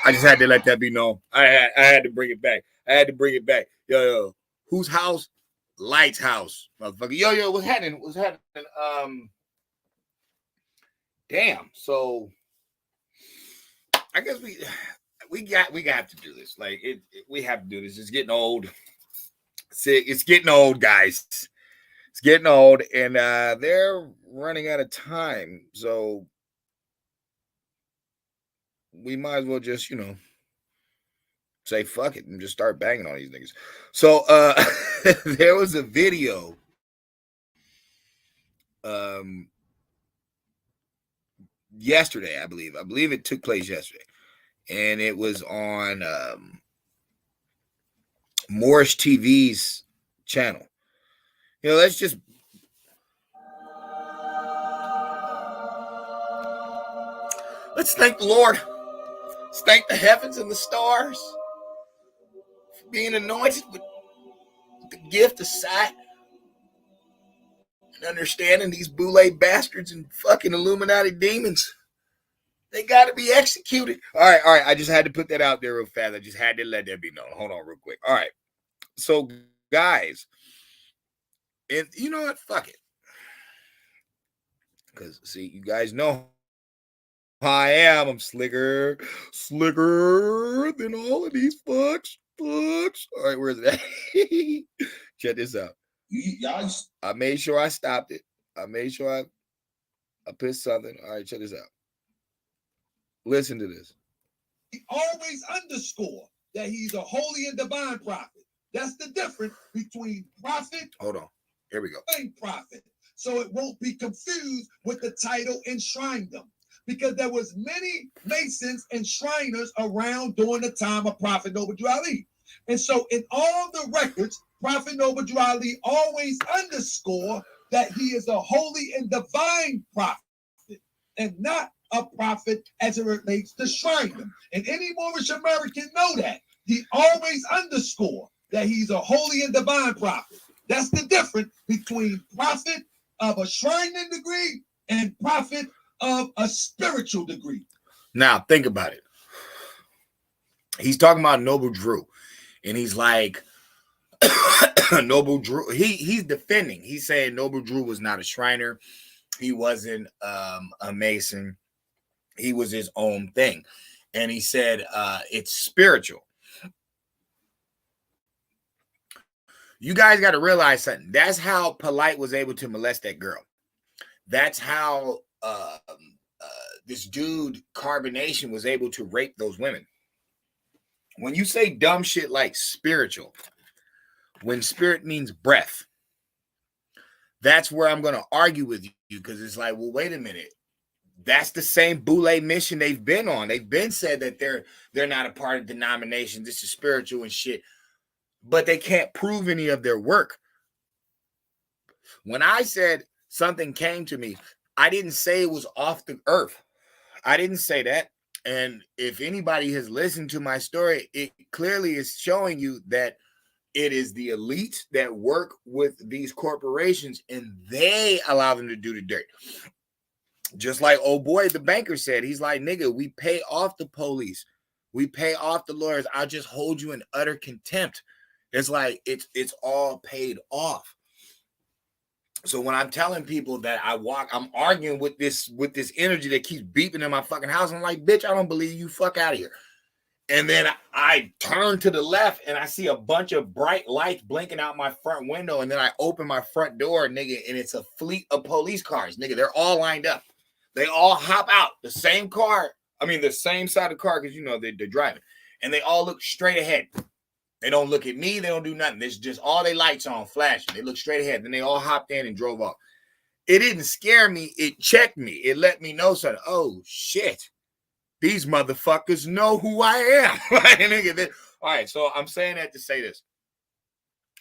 I just had to let that be known. I had to bring it back. I had to bring it back. Yo, whose house? Light's house, motherfucker. Yo, what's happening? What's happening? Damn. So I guess we got to do this. Like we have to do this. It's getting old. It's getting old, guys. It's getting old, and they're running out of time. So we might as well just, say fuck it and just start banging on these niggas. So there was a video yesterday, I believe it took place yesterday, and it was on Morris TV's channel. Let's thank the Lord. Let's thank the heavens and the stars for being anointed with the gift of sight and understanding. These boule bastards and fucking Illuminati demons, they got to be executed. All right. I just had to put that out there real fast. I just had to let that be known. Hold on real quick. All right. So, guys, and you know what? Fuck it. Because, see, you guys know how I am. I'm slicker than all of these fucks. All right, where's that? Check this out. I made sure I stopped it. I made sure I put something. All right, check this out. Listen to this. He always underscore that he's a holy and divine prophet. That's the difference between prophet. Hold on. Here we go. And prophet. So it won't be confused with the title enshrined them. Because there was many Masons and Shriners around during the time of Prophet Noble Drew Ali. And so in all the records, Prophet Noble Drew Ali always underscore that he is a holy and divine prophet and not a prophet as it relates to Shriner. And any Moorish American know that. He always underscore that he's a holy and divine prophet. That's the difference between prophet of a Shriner degree and prophet of a spiritual degree. Now, think about it. He's talking about Noble Drew, and he's like, Noble Drew, he's defending. He's saying Noble Drew was not a Shriner. He wasn't a Mason. He was his own thing. And he said it's spiritual. You guys got to realize something. That's how Polite was able to molest that girl. That's how this dude Carbonation was able to rape those women. When you say dumb shit like spiritual, when spirit means breath, that's where I'm going to argue with you, because it's like, well, wait a minute. That's the same boule mission they've been on. They've been said that they're not a part of denomination. This is spiritual and shit, but they can't prove any of their work. When I said something came to me, I didn't say it was off the earth. I didn't say that. And if anybody has listened to my story, it clearly is showing you that it is the elite that work with these corporations and they allow them to do the dirt. Just like old boy, the banker said, he's like, nigga, we pay off the police. We pay off the lawyers. I'll just hold you in utter contempt. It's like, it's all paid off. So when I'm telling people that I'm arguing with this energy that keeps beeping in my fucking house, I'm like, bitch, I don't believe you. Fuck out of here. And then I turn to the left and I see a bunch of bright lights blinking out my front window. And then I open my front door, nigga, and it's a fleet of police cars, nigga. They're all lined up. They all hop out the same car. I mean, the same side of the car, because, they're driving. And they all look straight ahead. They don't look at me. They don't do nothing. There's just all their lights on flashing. They look straight ahead. Then they all hopped in and drove off. It didn't scare me. It checked me. It let me know something. Oh, shit. These motherfuckers know who I am. All right, so I'm saying that to say this.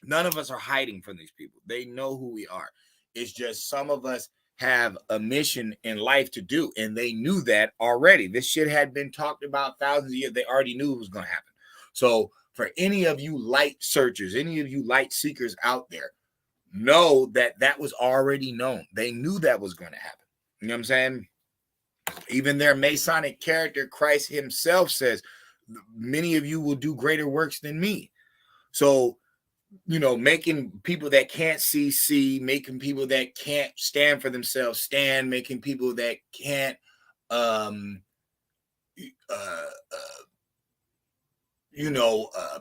None of us are hiding from these people. They know who we are. It's just some of us have a mission in life to do, and they knew that already. This shit had been talked about thousands of years. They already knew it was going to happen. So for any of you light searchers, any of you light seekers out there, know that that was already known. They knew that was going to happen. You know what I'm saying? Even their Masonic character, Christ himself, says, many of you will do greater works than me. So, making people that can't see, making people that can't stand for themselves stand, making people that can't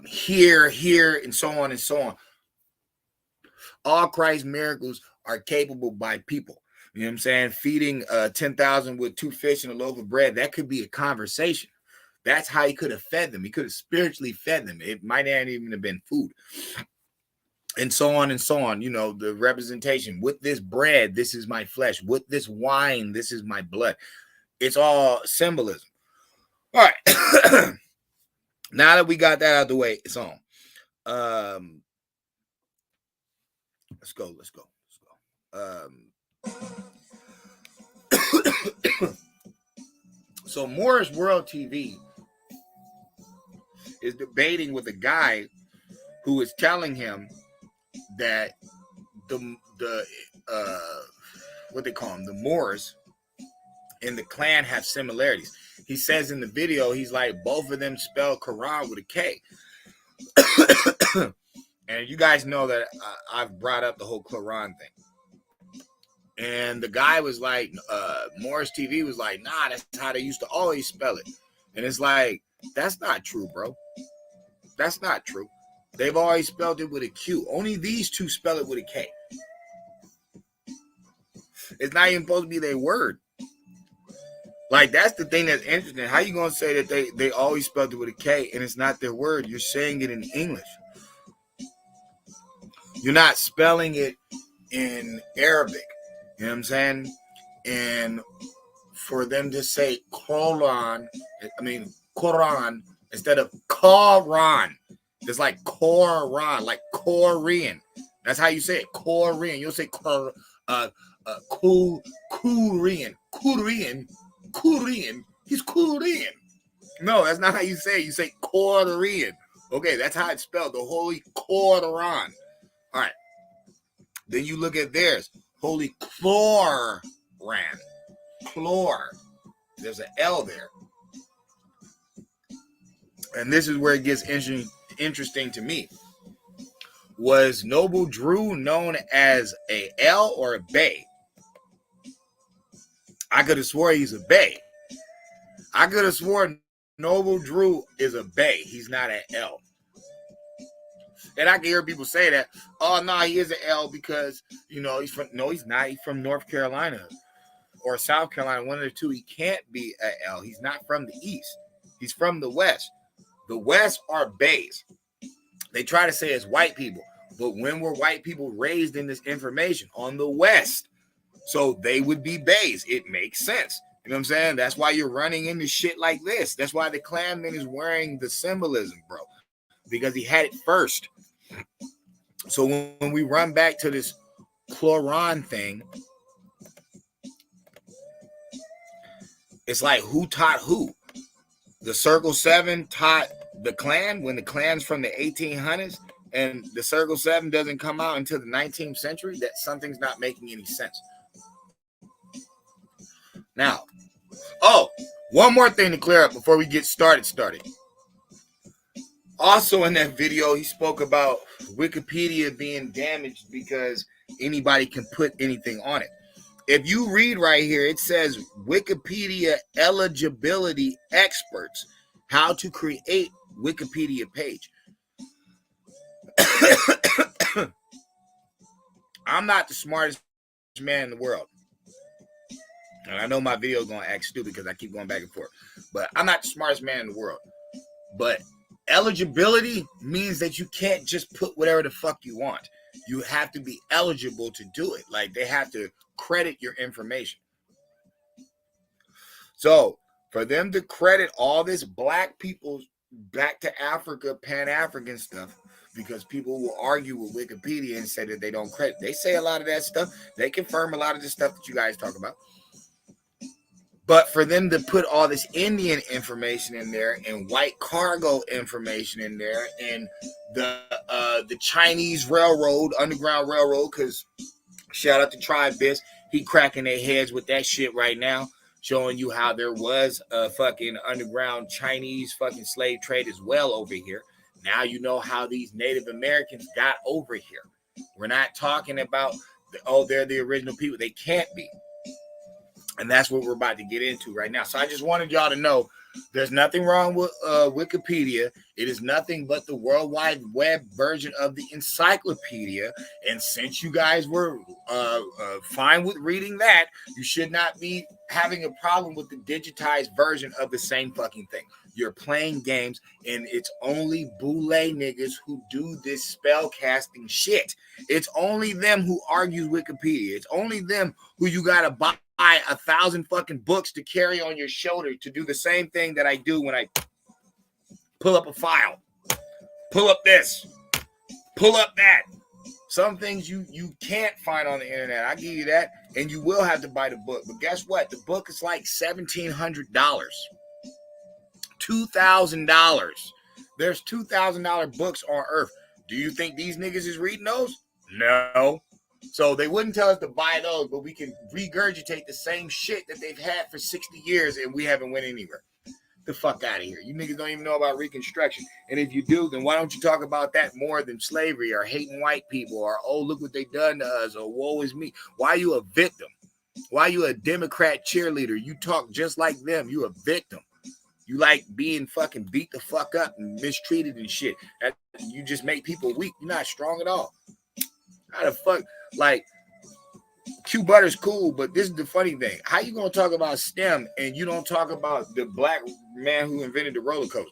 hear, and so on and so on. All Christ's miracles are capable by people. You know what I'm saying? Feeding 10,000 with 2 fish and a loaf of bread, that could be a conversation. That's how he could have fed them. He could have spiritually fed them. It might not even have been food. And so on and so on. The representation. With this bread, this is my flesh. With this wine, this is my blood. It's all symbolism. All right. Now that we got that out of the way, it's on. Let's go. So Morris World TV is debating with a guy who is telling him that the what they call them, the Moors and the Klan have similarities. He says in the video, he's like, both of them spell Quran with a K. And you guys know that I've brought up the whole Quran thing. And the guy was like, Morris TV was like, nah, that's how they used to always spell it. And it's like, that's not true, bro. That's not true. They've always spelled it with a Q. Only these two spell it with a K. It's not even supposed to be their word. Like, that's the thing that's interesting. How you going to say that they always spelled it with a K and it's not their word? You're saying it in English. You're not spelling it in Arabic. You know what I'm saying? And for them to say Quran instead of Quran. It's like Quran, like Korean. That's how you say it, Korean. You'll say Korean. He's Korean. No, that's not how you say it. You say Korean. Okay, that's how it's spelled. The Holy Quran. All right. Then you look at theirs. Holy Chlor. There's an L there. And this is where it gets interesting to me. Was Noble Drew known as a L or a Bay? I could have swore he's a Bay. I could have sworn Noble Drew is a Bay. He's not an L. And I can hear people say that, oh, no, he is an L because, he's from, no, he's not. He's from North Carolina or South Carolina, one of the two. He can't be an L. He's not from the East. He's from the West. The West are Bays. They try to say it's white people, but when were white people raised in this information? On the West. So they would be Bays. It makes sense. You know what I'm saying? That's why you're running into shit like this. That's why the Klanman is wearing the symbolism, bro, because he had it first. So when we run back to this Quran thing, it's like, who taught who? The Circle 7 taught the Klan when the Klan's from the 1800s and the Circle 7 doesn't come out until the 19th century. That something's not making any sense. Now, one more thing to clear up before we get started. Also in that video, he spoke about Wikipedia being damaged because anybody can put anything on it. If you read right here, it says Wikipedia eligibility experts, how to create Wikipedia page. I'm not the smartest man in the world. And I know my video is going to act stupid because I keep going back and forth. But I'm not the smartest man in the world. But eligibility means that you can't just put whatever the fuck you want. You have to be eligible to do it. Like, they have to credit your information. So for them to credit all this black people back to Africa, Pan-African stuff, because people will argue with Wikipedia and say that they don't credit. They say a lot of that stuff. They confirm a lot of the stuff that you guys talk about. But for them to put all this Indian information in there and white cargo information in there and the Chinese railroad, Underground Railroad, because shout out to Tribe Biz, he cracking their heads with that shit right now. showing you how there was a fucking underground Chinese fucking slave trade as well over here. Now you know how these Native Americans got over here. We're not talking about, they're the original people. They can't be. And that's what we're about to get into right now. So I just wanted y'all to know there's nothing wrong with Wikipedia. It is nothing but the World Wide Web version of the encyclopedia. And since you guys were fine with reading that, you should not be having a problem with the digitized version of the same fucking thing. You're playing games, and it's only boule niggas who do this spell casting shit. It's only them who argues Wikipedia. It's only them who you gotta buy 1,000 fucking books to carry on your shoulder to do the same thing that I do when I pull up a file, pull up this, pull up that. Some things you can't find on the internet. I give you that, and you will have to buy the book. But guess what? The book is like $1,700, $2,000. There's $2,000 books on earth. Do you think these niggas is reading those? No. So they wouldn't tell us to buy those, but we can regurgitate the same shit that they've had for 60 years and we haven't went anywhere. The fuck out of here. You niggas don't even know about Reconstruction. And if you do, then why don't you talk about that more than slavery or hating white people or, oh, look what they done to us or woe is me. Why are you a victim? Why are you a Democrat cheerleader? You talk just like them. You a victim. You like being fucking beat the fuck up and mistreated and shit. You just make people weak. You're not strong at all. How the fuck? Like, Q Butter's cool, but this is the funny thing. How you gonna talk about STEM and you don't talk about the black man who invented the roller coaster,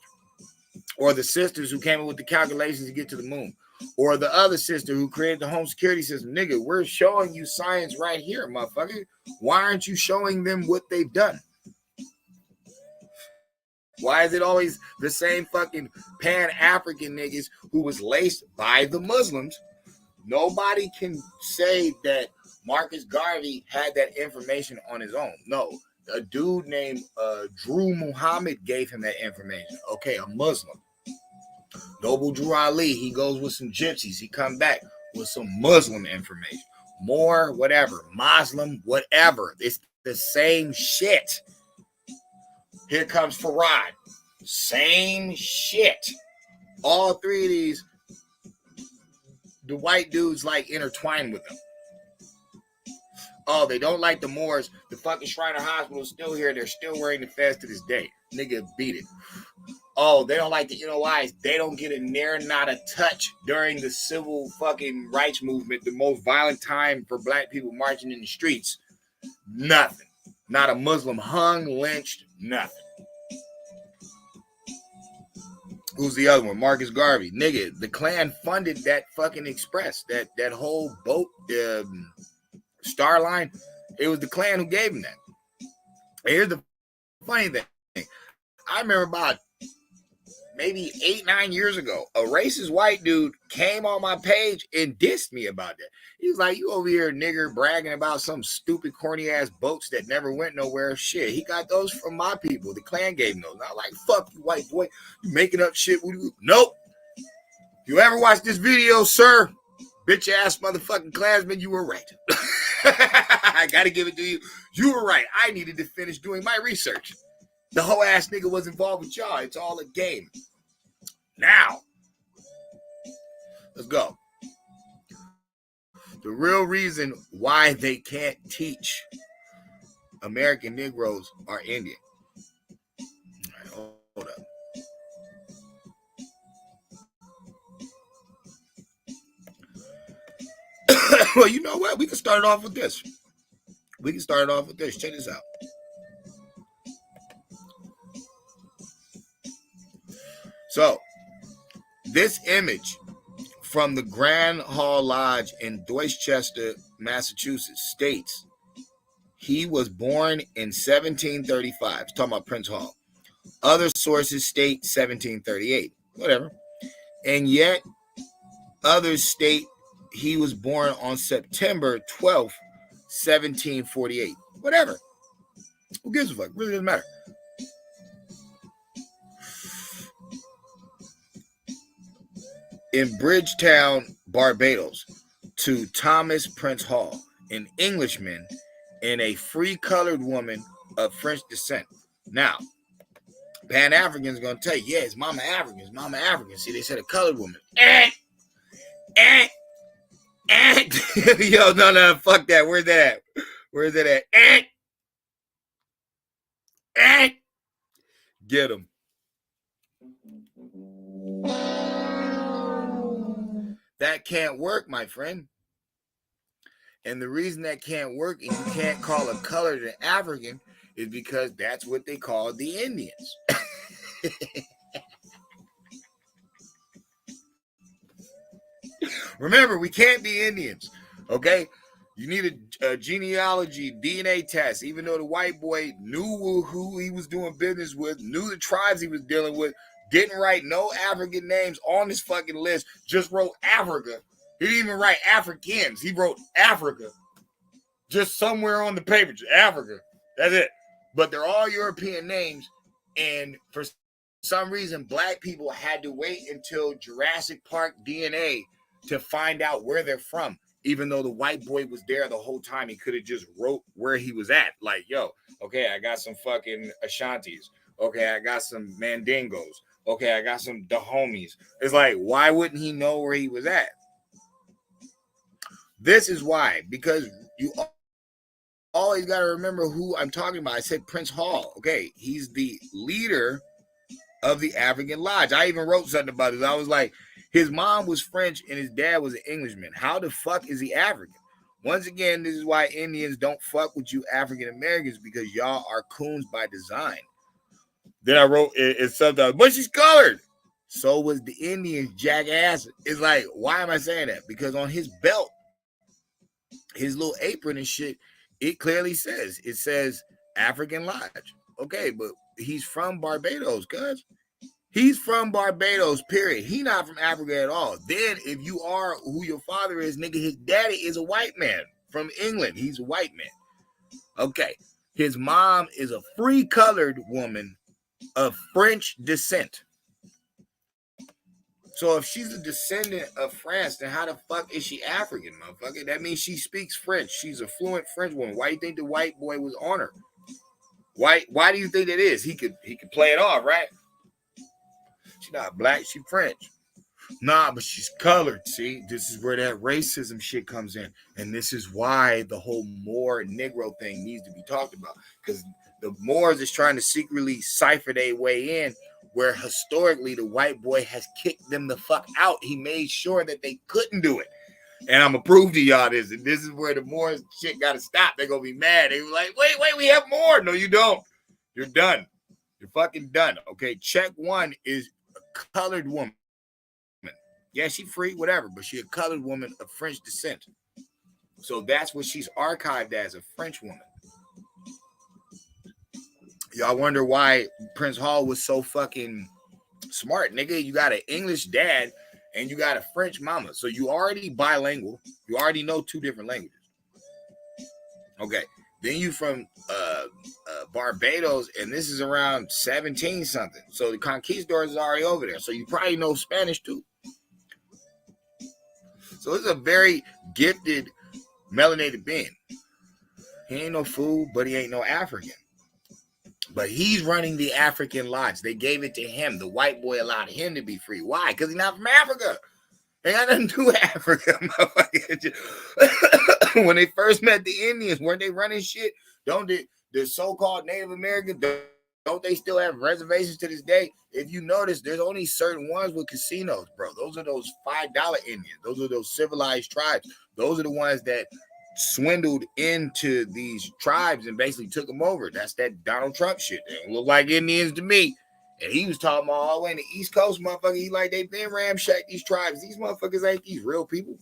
or the sisters who came up with the calculations to get to the moon, or the other sister who created the home security system? Nigga, we're showing you science right here, motherfucker. Why aren't you showing them what they've done? Why is it always the same fucking Pan-African niggas who was laced by the Muslims? Nobody can say that Marcus Garvey had that information on his own. No, a dude named Drew Muhammad gave him that information. Okay, a Muslim. Noble Drew Ali, he goes with some gypsies. He come back with some Muslim information. More, whatever. Muslim, whatever. It's the same shit. Here comes Farad. Same shit. All three of these, the white dudes like intertwined with them. Oh, they don't like the Moors. The fucking Shriner Hospital is still here. They're still wearing the fez to this day. Nigga, beat it. Oh, they don't like the NOIs. They don't get a near not a touch during the civil fucking rights movement, the most violent time for black people marching in the streets. Nothing. Not a Muslim hung, lynched, nothing. Who's the other one? Marcus Garvey. Nigga, the Klan funded that fucking express, that whole boat, Star Line. It was the Klan who gave him that. And here's the funny thing. I remember about maybe 8-9 years ago, a racist white dude came on my page and dissed me about that. He was like, you over here, nigger, bragging about some stupid, corny-ass boats that never went nowhere. Shit, he got those from my people. The Klan gave him those. And I was like, fuck you, white boy. You making up shit. Nope. If you ever watch this video, sir, bitch-ass motherfucking Klansman, you were right. I got to give it to you. You were right. I needed to finish doing my research. The whole ass nigga was involved with y'all. It's all a game. Now, let's go. The real reason why they can't teach American Negroes are Indian. All right, hold up. Well, you know what? We can start it off with this. Check this out. So, this image from the Grand Hall Lodge in Dorchester, Massachusetts states he was born in 1735. It's talking about Prince Hall. Other sources state 1738. Whatever. And yet, others state he was born on September 12th, 1748. Whatever. Who gives a fuck? Really doesn't matter. In Bridgetown, Barbados, to Thomas Prince Hall, an Englishman and a free colored woman of French descent. Now, Pan-African's gonna tell you, yeah, it's Mama African, it's Mama African. See, they said a colored woman. Yo, no, fuck that. Where's that at? Where's that at? Get him. That can't work, my friend. And the reason that can't work and you can't call a colored an African is because that's what they call the Indians. Remember, we can't be Indians, okay? You need a genealogy, DNA test, even though the white boy knew who he was doing business with, knew the tribes he was dealing with, didn't write no African names on his fucking list, just wrote Africa. He didn't even write Africans. He wrote Africa. Just somewhere on the paper, Africa. That's it. But they're all European names, and for some reason, black people had to wait until Jurassic Park DNA to find out where they're from, even though the white boy was there the whole time. He could have just wrote where he was at. Like, yo, okay, I got some fucking Ashantis. Okay, I got some Mandingos. Okay, I got some Dahomies. It's like, why wouldn't he know where he was at? This is why, because you always got to remember who I'm talking about. I said Prince Hall. Okay, he's the leader of the African Lodge. I even wrote something about this. I was like, his mom was French and his dad was an Englishman. How the fuck is he African? Once again, this is why Indians don't fuck with you African Americans, because y'all are coons by design. Then I wrote in sometimes, but she's colored. So was the Indians, jackass. It's like, why am I saying that? Because on his belt, his little apron and shit, it clearly says, African Lodge. Okay, but he's from Barbados, cuz. He's from Barbados, period. He not from Africa at all. Then if you are who your father is, nigga, his daddy is a white man from England. He's a white man. Okay. His mom is a free colored woman of French descent. So if she's a descendant of France, then how the fuck is she African, motherfucker? That means she speaks French. She's a fluent French woman. Why do you think the white boy was on her? Why do you think that is? He could play it off, right? She's not black, she's French. Nah, but she's colored. See, this is where that racism shit comes in. And this is why the whole Moor Negro thing needs to be talked about. Because the Moors is trying to secretly cipher their way in, where historically the white boy has kicked them the fuck out. He made sure that they couldn't do it. And I'm going to prove to y'all this. And this is where the Moors shit got to stop. They're going to be mad. They were like, wait, we have more. No, you don't. You're done. You're fucking done. Okay, check one is a colored woman. Yeah, she free, whatever, but she a colored woman of French descent. So that's what she's archived as, a French woman. Y'all wonder why Prince Hall was so fucking smart, nigga. You got an English dad and you got a French mama. So you already bilingual. You already know two different languages. Okay. Then you from Barbados, and this is around 17 something. So the conquistadors is already over there. So you probably know Spanish too. So it's a very gifted melanated being. He ain't no fool, but he ain't no African. But he's running the African Lodge. They gave it to him. The white boy allowed him to be free. Why? Because he's not from Africa. They got nothing to do with Africa. When they first met the Indians, weren't they running shit? Don't the so-called Native Americans, don't they still have reservations to this day? If you notice, there's only certain ones with casinos, bro. Those are those $5 Indians. Those are those civilized tribes. Those are the ones that swindled into these tribes and basically took them over. That's that Donald Trump shit. They don't look like Indians to me. And he was talking about all the way in the East Coast, motherfucker. He like, they been ramshacked these tribes. These motherfuckers ain't these real people.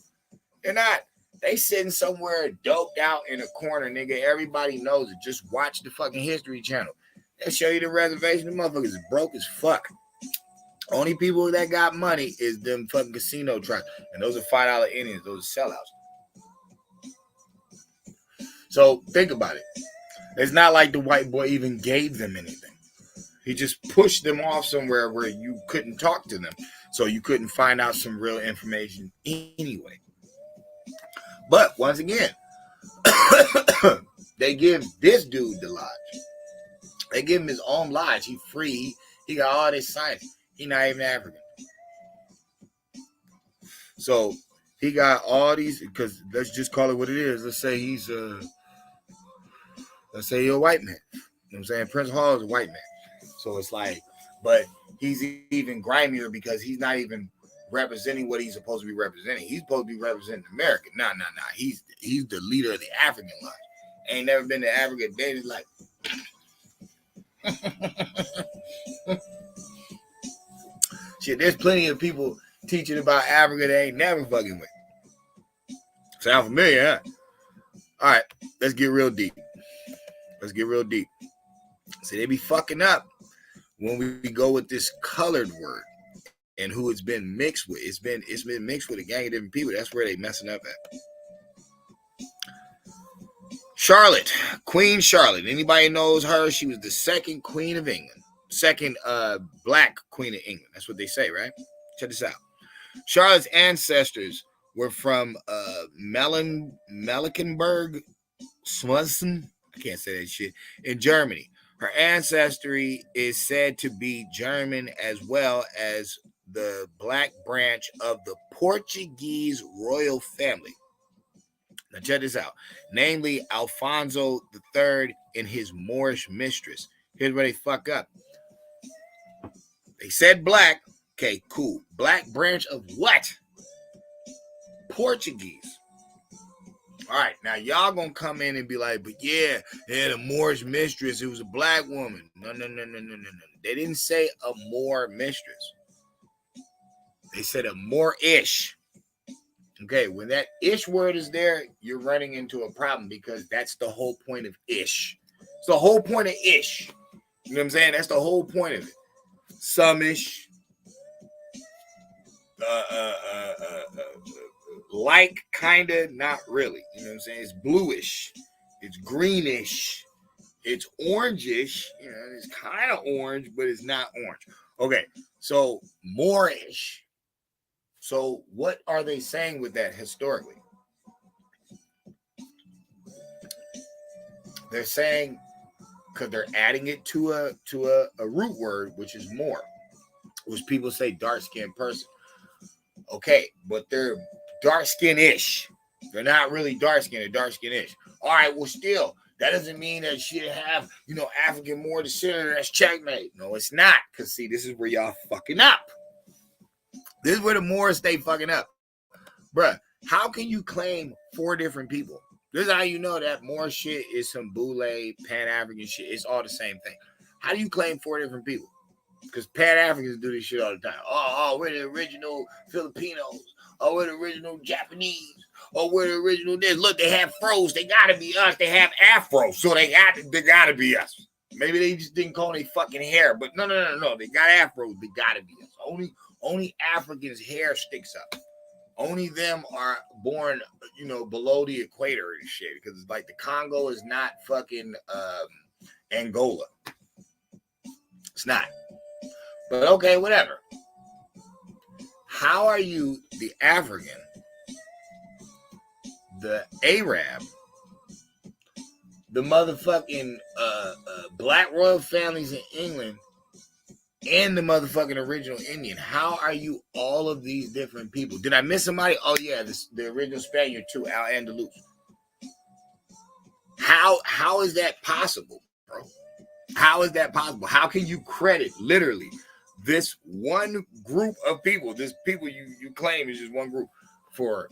They're not. They sitting somewhere doped out in a corner, nigga. Everybody knows it. Just watch the fucking History Channel. They'll show you the reservation. The motherfuckers is broke as fuck. Only people that got money is them fucking casino tribes. And those are $5 Indians. Those are sellouts. So think about it. It's not like the white boy even gave them anything. He just pushed them off somewhere where you couldn't talk to them. So you couldn't find out some real information anyway. But once again, they give this dude the lodge. They give him his own lodge. He free. He got all this science. He not even African. So he got all these, because let's just call it what it is. Let's say he's a white man. You know what I'm saying? Prince Hall is a white man. So it's like, but he's even grimier because he's not even representing what he's supposed to be representing. He's supposed to be representing America. Nah. He's the leader of the African line. Ain't never been to Africa a day in his life. Shit, there's plenty of people teaching about Africa they ain't never fucking with. Sound familiar, huh? All right, let's get real deep. So they be fucking up when we go with this colored word and who it's been mixed with. It's been mixed with a gang of different people. That's where they messing up at. Charlotte, Queen Charlotte. Anybody knows her? She was the second queen of England. Second black queen of England. That's what they say, right? Check this out. Charlotte's ancestors were from Mecklenburg, Schwerin. I can't say that shit. In Germany. Her ancestry is said to be German as well as the black branch of the Portuguese royal family. Now check this out. Namely, Alfonso III and his Moorish mistress. Here's where they fuck up. They said black. Okay, cool. Black branch of what? Portuguese. All right, now y'all gonna come in and be like, but yeah, the Moorish mistress, it was a black woman. No. They didn't say a Moor mistress. They said a Moorish. Okay, when that ish word is there, you're running into a problem because that's the whole point of ish. It's the whole point of ish. You know what I'm saying? That's the whole point of it. Some-ish. Like, kinda, not really. You know what I'm saying? It's bluish. It's greenish. It's orangish. You know, it's kind of orange, but it's not orange. Okay, so Moorish. So what are they saying with that historically? They're saying, because they're adding it to a root word, which is more, which people say dark-skinned person. Okay, but they're dark-skin-ish. They're not really dark-skinned, they're dark-skin-ish. All right, well, still, that doesn't mean that she have, African Moor descent. That's checkmate. No, it's not. Because, see, this is where y'all fucking up. This is where the Moors stay fucking up. Bruh, how can you claim 4 different people? This is how you know that Moor shit is some boule, Pan-African shit. It's all the same thing. How do you claim 4 different people? Because Pan-Africans do this shit all the time. Oh, we're the original Filipinos. Oh, we're the original Japanese. Oh, we're the original this. Look, they have fros. They gotta be us. They have afros. So they gotta be us. Maybe they just didn't call their fucking hair. But no. They got afros. They gotta be us. Only Africans' hair sticks up. Only them are born, below the equator and shit. Because it's like the Congo is not fucking Angola. It's not. But okay, whatever. How are you the African, the Arab, the motherfucking black royal families in England, and the motherfucking original Indian? How are you all of these different people? Did I miss somebody? Oh yeah, the original Spaniard too, Al-Andalus. How is that possible, bro? How is that possible? How can you credit literally this one group of people, this people you claim is just one group, for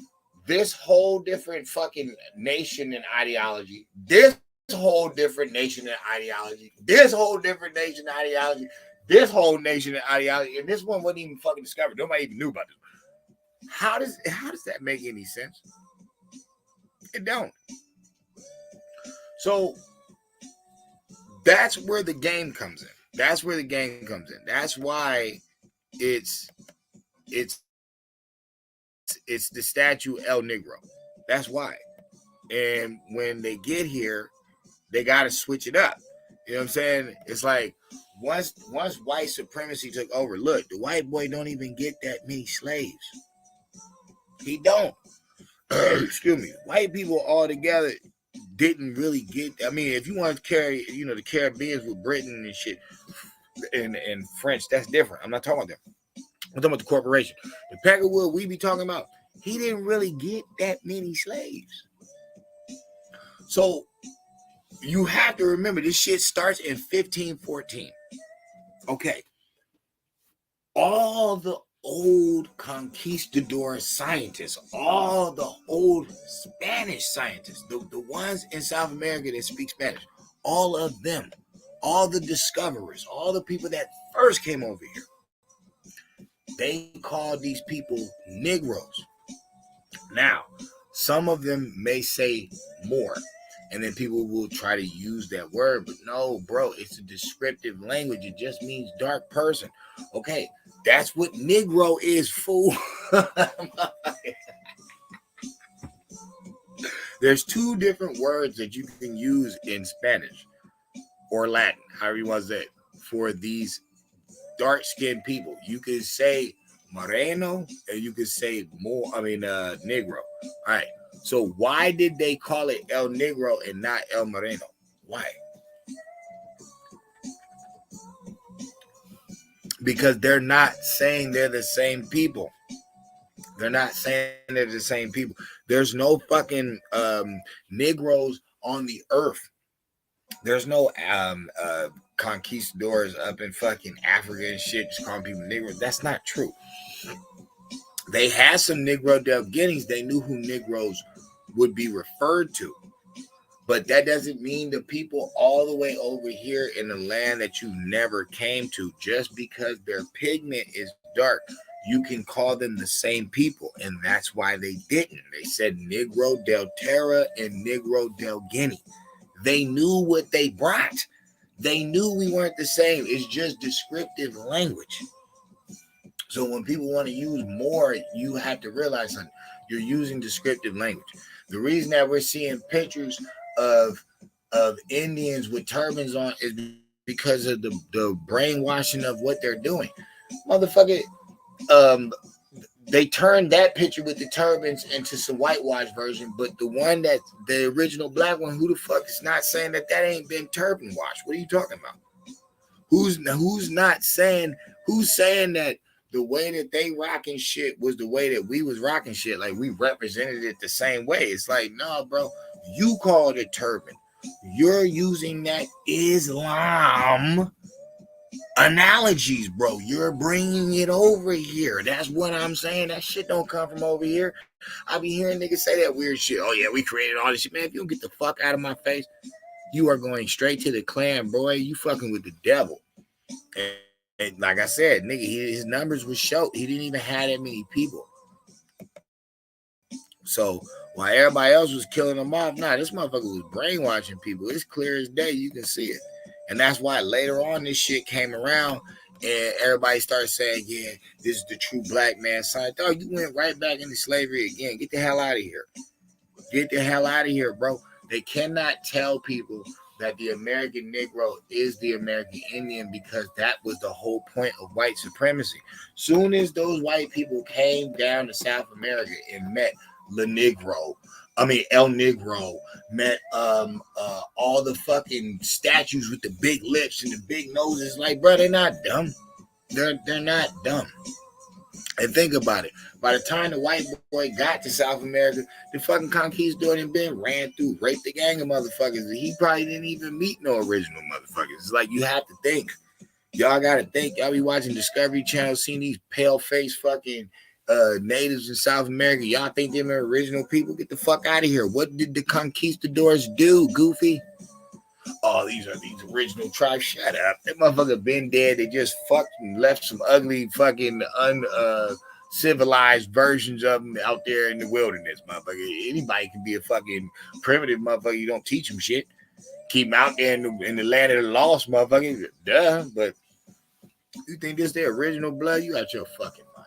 this whole different fucking nation and ideology, this whole different nation and ideology, this whole different nation and ideology, this whole nation and ideology, and this one wasn't even fucking discovered. Nobody even knew about this. How does that make any sense? It don't. So that's where the game comes in. That's why it's the statue El Negro. That's why. And when they get here, they got to switch it up. You know what I'm saying? It's like once white supremacy took over, look, the white boy don't even get that many slaves. He don't. Excuse me. White people all together didn't really get. I mean, if you want to carry, the Caribbeans with Britain and shit and French, that's different. I'm not talking about them. I'm talking about the corporation. The Peckerwood we be talking about, he didn't really get that many slaves. So you have to remember, this shit starts in 1514. Okay. All the old conquistador scientists, all the old Spanish scientists, the ones in South America that speak Spanish, all of them, all the discoverers, all the people that first came over here, they called these people Negros. Now, some of them may say more, and then people will try to use that word, but no, bro, it's a descriptive language. It just means dark person. Okay, that's what Negro is, fool. There's two different words that you can use in Spanish or Latin, however you want to say it, for these dark-skinned people. You could say moreno and you could say negro. All right. So why did they call it El Negro and not El Moreno? Why? Because they're not saying they're the same people. They're not saying they're the same people. There's no fucking Negroes on the earth. There's no conquistadors up in fucking Africa and shit just calling people Negroes. That's not true. They had some Negro del Guineas. They knew who Negroes would be referred to. But that doesn't mean the people all the way over here in the land that you never came to, just because their pigment is dark, you can call them the same people. And that's why they didn't. They said Negro del Terra and Negro del Guinea. They knew what they brought. They knew we weren't the same. It's just descriptive language. So when people want to use more, you have to realize something. You're using descriptive language. The reason that we're seeing pictures of Indians with turbans on is because of the brainwashing of what they're doing. Motherfucker, they turned that picture with the turbans into some whitewash version, but the one that the original black one, who the fuck is not saying that ain't been turban washed? What are you talking about? Who's not saying? Who's saying that the way that they rocking shit was the way that we was rocking shit? Like we represented it the same way. It's like, no, bro, you called it turban. You're using that Islam analogies, bro. You're bringing it over here. That's what I'm saying. That shit don't come from over here. I be hearing niggas say that weird shit. Oh yeah, we created all this shit. Man, if you don't get the fuck out of my face, you are going straight to the clan, boy. You fucking with the devil. And like I said, nigga, his numbers were short. He didn't even have that many people. So while everybody else was killing them off, this motherfucker was brainwashing people. It's clear as day. You can see it. And that's why later on this shit came around and everybody started saying, yeah, this is the true black man side. Dog, you went right back into slavery again. Get the hell out of here. Get the hell out of here, bro. They cannot tell people that the American Negro is the American Indian, because that was the whole point of white supremacy. Soon as those white people came down to South America and met El Negro, met all the fucking statues with the big lips and the big noses. Like, bro, they're not dumb. They're not dumb. And think about it. By the time the white boy got to South America, the fucking conquistador had been ran through, raped the gang of motherfuckers. He probably didn't even meet no original motherfuckers. It's like, you have to think. Y'all got to think. Y'all be watching Discovery Channel, seeing these pale-faced fucking natives in South America. Y'all think them are original people? Get the fuck out of here. What did the conquistadors do, Goofy? Oh, these are these original tribes. Shut up. That motherfucker been dead. They just fucked and left some ugly fucking uncivilized versions of them out there in the wilderness, motherfucker. Anybody can be a fucking primitive motherfucker. You don't teach them shit. Keep them out there in the land of the lost, motherfucker. Duh. But you think this their original blood? You got your fucking mind.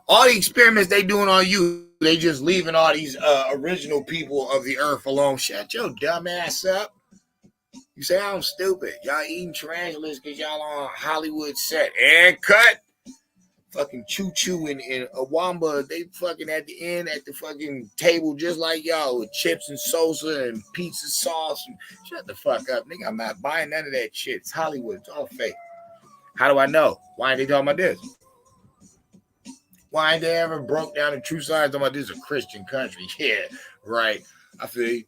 All the experiments they doing on you, they just leaving all these original people of the earth alone. Shut your dumb ass up. You say I'm stupid. Y'all eating tarantulas because y'all on Hollywood set. And cut. fucking Choo Choo and Awamba, they fucking at the end at the fucking table just like y'all with chips and salsa and pizza sauce. And shut the fuck up, nigga. I'm not buying none of that shit. It's Hollywood. It's all fake. How do I know? Why ain't they talking about this? Why ain't they ever broke down the true signs about this is a Christian country? Yeah, right. I feel you.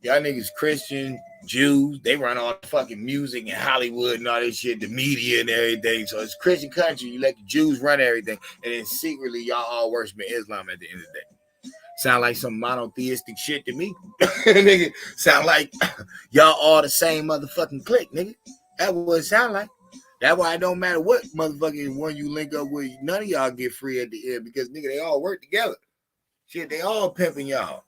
Y'all niggas Christian, Jews, they run all the fucking music and Hollywood and all this shit, the media and everything. So it's a Christian country. You let the Jews run everything. And then secretly, y'all all worship Islam at the end of the day. Sound like some monotheistic shit to me. Nigga, sound like y'all all the same motherfucking clique, nigga. That's what it sound like. That's why it don't matter what motherfucking one you link up with, none of y'all get free at the end because, nigga, they all work together. Shit, they all pimping y'all.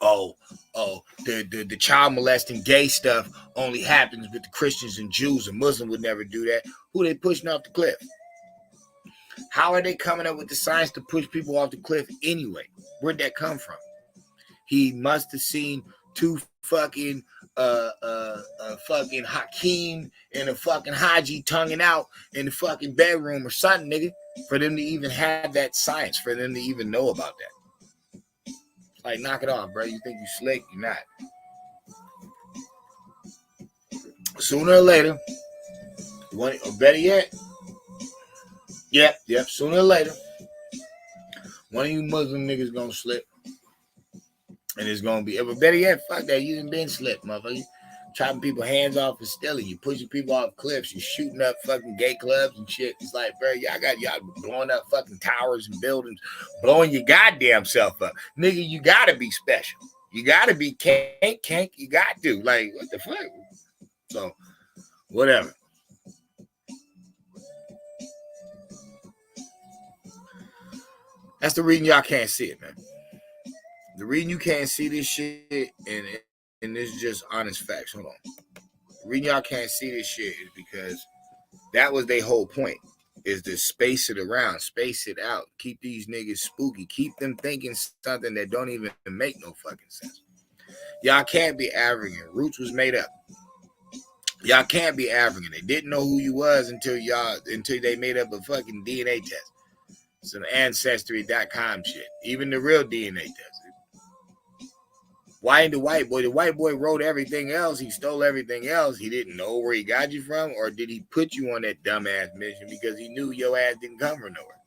The child molesting gay stuff only happens with the Christians and Jews. A Muslim would never do that. Who they pushing off the cliff? How are they coming up with the science to push people off the cliff anyway? Where'd that come from? He must have seen two fucking fucking Hakeem and a fucking Haji tonguing out in the fucking bedroom or something, nigga, for them to even have that science, for them to even know about that. Like, knock it off, bro. You think you slick? You're not. Sooner or later, or better yet, yep, sooner or later, one of you Muslim niggas gonna slip. And it's gonna be, but better yet, fuck that. You done been slipped, motherfucker. You chopping people hands off for stealing. You pushing people off cliffs. You shooting up fucking gay clubs and shit. It's like, bro, y'all blowing up fucking towers and buildings, blowing your goddamn self up. Nigga, you gotta be special. You gotta be can't. You got to. Like, what the fuck? So, whatever. That's the reason y'all can't see it, man. The reason you can't see this shit, and this is just honest facts. Hold on. The reason y'all can't see this shit is because that was their whole point, is to space it around, space it out, keep these niggas spooky, keep them thinking something that don't even make no fucking sense. Y'all can't be African. Roots was made up. Y'all can't be African. They didn't know who you was until they made up a fucking DNA test. Some Ancestry.com shit. Even the real DNA test. Why ain't the white boy? The white boy wrote everything else. He stole everything else. He didn't know where he got you from, or did he put you on that dumbass mission because he knew your ass didn't come from nowhere?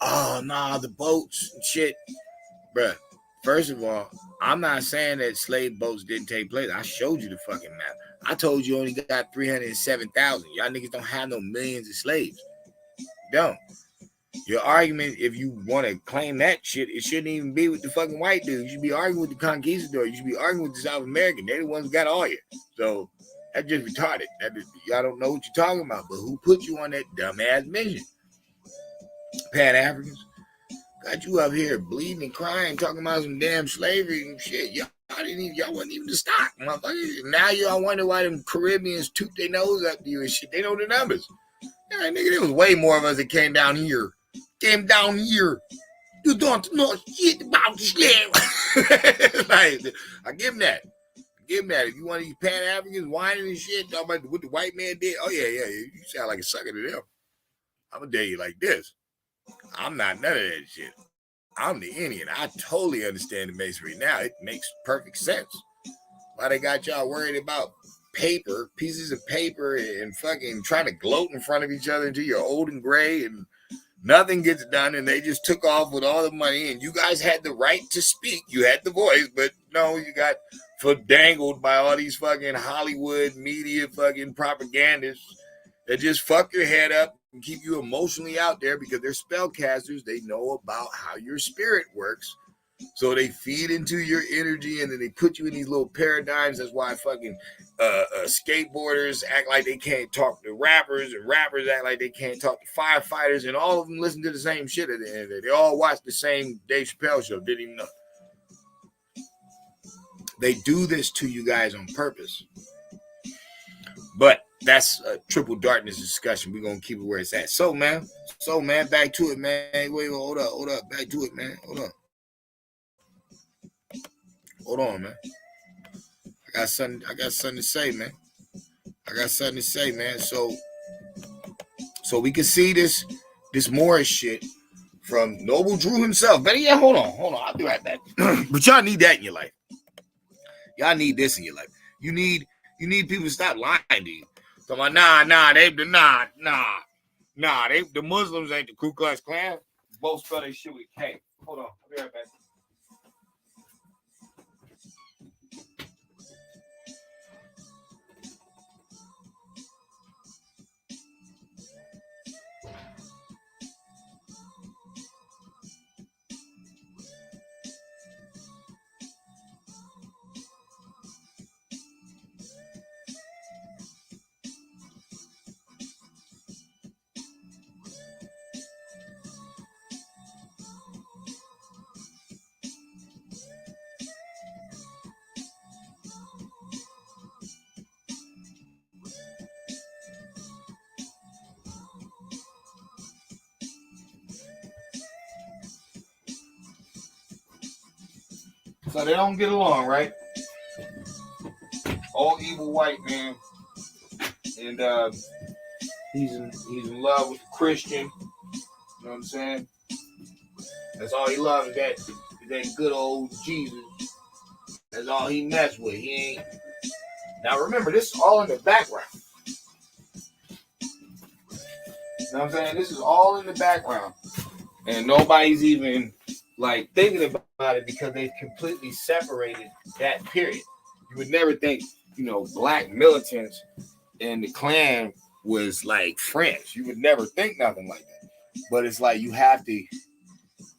Oh, nah, the boats and shit. Bruh, first of all, I'm not saying that slave boats didn't take place. I showed you the fucking map. I told you only got 307,000. Y'all niggas don't have no millions of slaves. Don't. Your argument, if you want to claim that shit, it shouldn't even be with the fucking white dude. You should be arguing with the conquistador. You should be arguing with the South American. They're the ones who got all you. So that's just retarded. Y'all don't know what you're talking about. But who put you on that dumbass mission? Pan-Africans got you up here bleeding and crying, talking about some damn slavery and shit. Y'all wasn't even the stock, motherfucker. Now y'all wonder why them Caribbeans toot their nose up to you and shit. They know the numbers. Yeah, nigga, there was way more of us that came down here. You don't know shit about the slave. Like, I give him that. If you want these Pan-Africans whining and shit, talking about what the white man did, oh yeah, you sound like a sucker to them. I'm gonna tell you like this. I'm not none of that shit. I'm the Indian. I totally understand the masonry now. It makes perfect sense. Why they got y'all worried about paper, pieces of paper, and fucking trying to gloat in front of each other until you're old and gray and nothing gets done, and they just took off with all the money, and you guys had the right to speak. You had the voice, but no, you got dangled by all these fucking Hollywood media fucking propagandists that just fuck your head up and keep you emotionally out there because they're spellcasters. They know about how your spirit works. So they feed into your energy and then they put you in these little paradigms. That's why fucking skateboarders act like they can't talk to rappers and rappers act like they can't talk to firefighters, and all of them listen to the same shit at the end of the day. They all watch the same Dave Chappelle show. Didn't even know. They do this to you guys on purpose. But that's a triple darkness discussion. We're going to keep it where it's at. So, man, back to it, man. Wait, hold up. Back to it, man. Hold on, man. I got something to say, man. So we can see this this Morris shit from Noble Drew himself. But yeah, hold on. I'll be right back. But y'all need that in your life. Y'all need this in your life. You need people to stop lying to you. So like, the Muslims ain't the Ku Klux Klan. Both spell their shit with a K. Hold on, I'll be right back. So they don't get along, right? All evil white man, and he's in love with a Christian. You know what I'm saying? That's all he loves is that good old Jesus. That's all he mess with. He ain't. Now remember, this is all in the background. You know what I'm saying? This is all in the background, and nobody's even like thinking about it because they've completely separated that period. You would never think, black militants and the Klan was like friends. You would never think nothing like that. But it's like you have to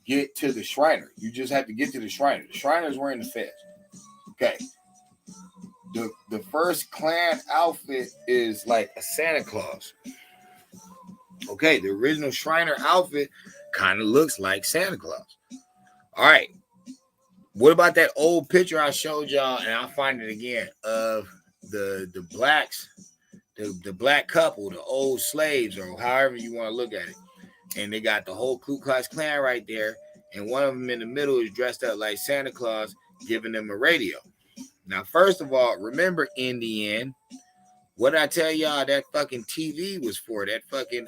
get to the Shriner. You just have to get to the Shriner. The Shriner's wearing the fez. Okay. The first Klan outfit is like a Santa Claus. Okay, the original Shriner outfit kind of looks like Santa Claus. All right. What about that old picture I showed y'all, and I'll find it again, of the blacks, the black couple, the old slaves, or however you want to look at it. And they got the whole Ku Klux Klan right there, and one of them in the middle is dressed up like Santa Claus, giving them a radio. Now, first of all, remember, in the end, what did I tell y'all that fucking TV was for? That fucking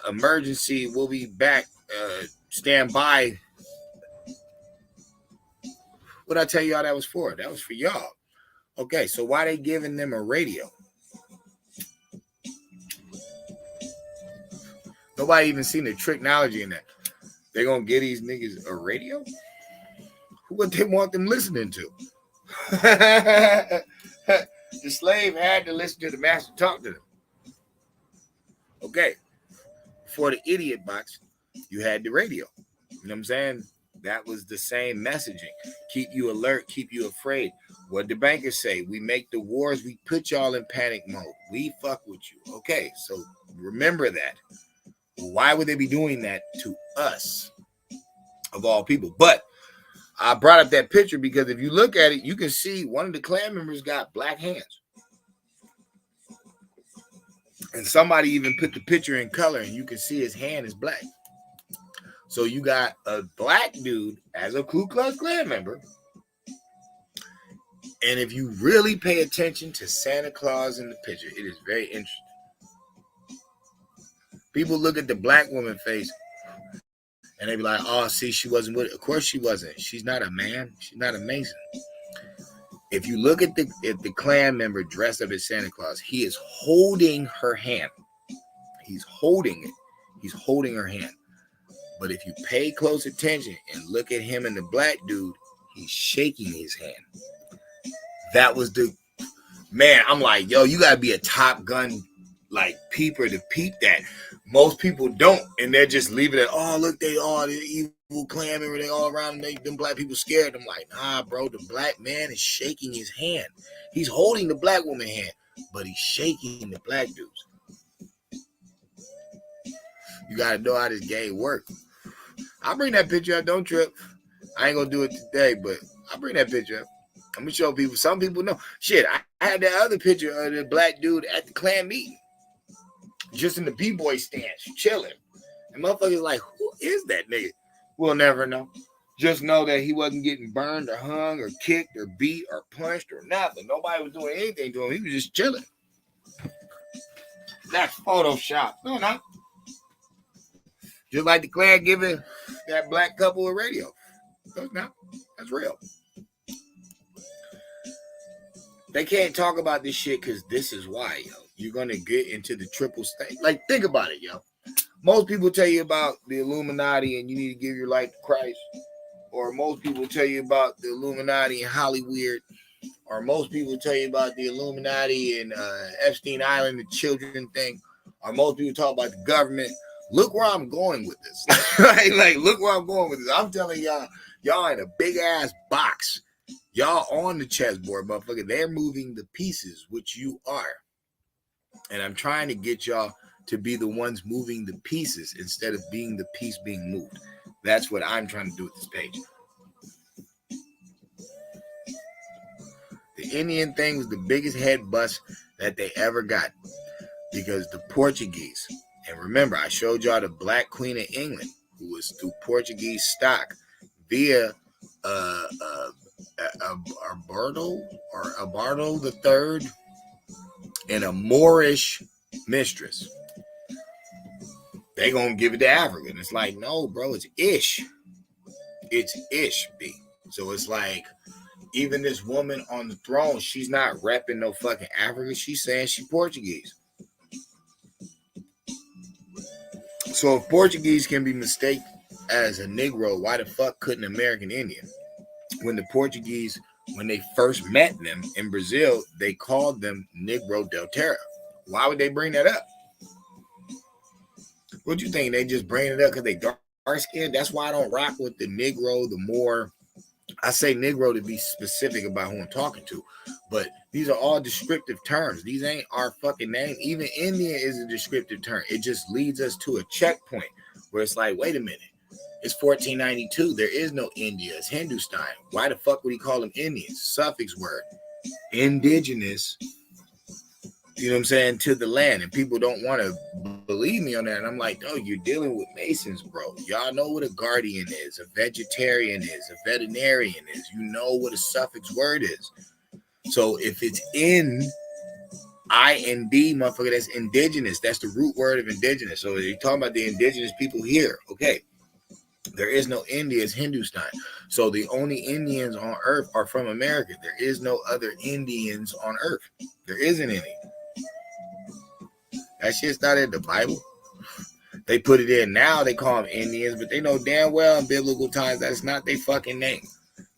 emergency, we'll be back, stand by. What did I tell y'all that was for? That was for y'all. Okay, so why they giving them a radio? Nobody even seen the technology in that. They gonna give these niggas a radio? What they want them listening to? The slave had to listen to the master talk to them. Okay. For the idiot box, you had the radio. You know what I'm saying? That was the same messaging. Keep you alert, keep you afraid. What the bankers say, we make the wars, we put y'all in panic mode. We fuck with you. Okay, so remember that. Why would they be doing that to us, of all people? But I brought up that picture because if you look at it, you can see one of the Klan members got black hands. And somebody even put the picture in color, and you can see his hand is black. So you got a black dude as a Ku Klux Klan member. And if you really pay attention to Santa Claus in the picture, it is very interesting. People look at the black woman face and they be like, oh, see, she wasn't with it. Of course she wasn't. She's not a man. She's not a Mason. If you look at the Klan member dressed up as Santa Claus, he is holding her hand. He's holding it. He's holding her hand. But if you pay close attention and look at him and the black dude, he's shaking his hand. That was the man. I'm like, yo, you gotta be a Top Gun like peeper to peep that. Most people don't, and they're just leaving it. Oh, look, they all the evil Klan member. They all around. Them black people scared. I'm like, nah, bro. The black man is shaking his hand. He's holding the black woman's hand, but he's shaking the black dudes. You gotta know how this game works. I'll bring that picture up. Don't trip. I ain't gonna do it today, but I'll bring that picture up. I'm gonna show people. Some people know. Shit, I had that other picture of the black dude at the Klan meeting, just in the B-boy stance, chilling. And motherfuckers like, who is that nigga? We'll never know. Just know that he wasn't getting burned or hung or kicked or beat or punched or nothing. Nobody was doing anything to him. He was just chilling. That's Photoshop. No, not. Just like the Klan giving that black couple a radio. Now, that's real. They can't talk about this shit because this is why, yo. You're going to get into the triple state. Like, think about it, yo. Most people tell you about the Illuminati and you need to give your life to Christ. Or most people tell you about the Illuminati and Hollywood. Or most people tell you about the Illuminati and Epstein Island, the children thing. Or most people talk about the government. Look where I'm going with this. like, look where I'm going with this. I'm telling y'all in a big ass box. Y'all on the chessboard, motherfucker. They're moving the pieces, which you are. And I'm trying to get y'all to be the ones moving the pieces instead of being the piece being moved. That's what I'm trying to do with this page. The Indian thing was the biggest head bust that they ever got because the Portuguese, and remember, I showed y'all the Black Queen of England, who was through Portuguese stock via Alberto the Third and a Moorish mistress. They gonna give it to Africa. And it's like, no, bro, it's Ish. It's Ish, B. So it's like, even this woman on the throne, she's not repping no fucking Africa. She's saying she's Portuguese. So if Portuguese can be mistaken as a Negro, why the fuck couldn't American Indian? When the Portuguese, when they first met them in Brazil, they called them Negro del Terra. Why would they bring that up? What you think? They just bring it up because they dark skinned? That's why I don't rock with the Negro. The more I say Negro to be specific about who I'm talking to, but these are all descriptive terms. These ain't our fucking name. Even Indian is a descriptive term. It just leads us to a checkpoint where it's like, wait a minute. It's 1492. There is no India. It's Hindustan. Why the fuck would he call them Indians? Suffix word. Indigenous. You know what I'm saying? To the land. And people don't want to believe me on that. And I'm like, oh, you're dealing with Masons, bro. Y'all know what a guardian is, a vegetarian is, a veterinarian is. You know what a suffix word is. So if it's in I-N-D, motherfucker, that's indigenous. That's the root word of indigenous. So you're talking about the indigenous people here. Okay. There is no India, it's Hindustan. So the only Indians on earth are from America. There is no other Indians on earth. There isn't any. That shit's not in the Bible. They put it in now, they call them Indians, but they know damn well in biblical times that's not their fucking name.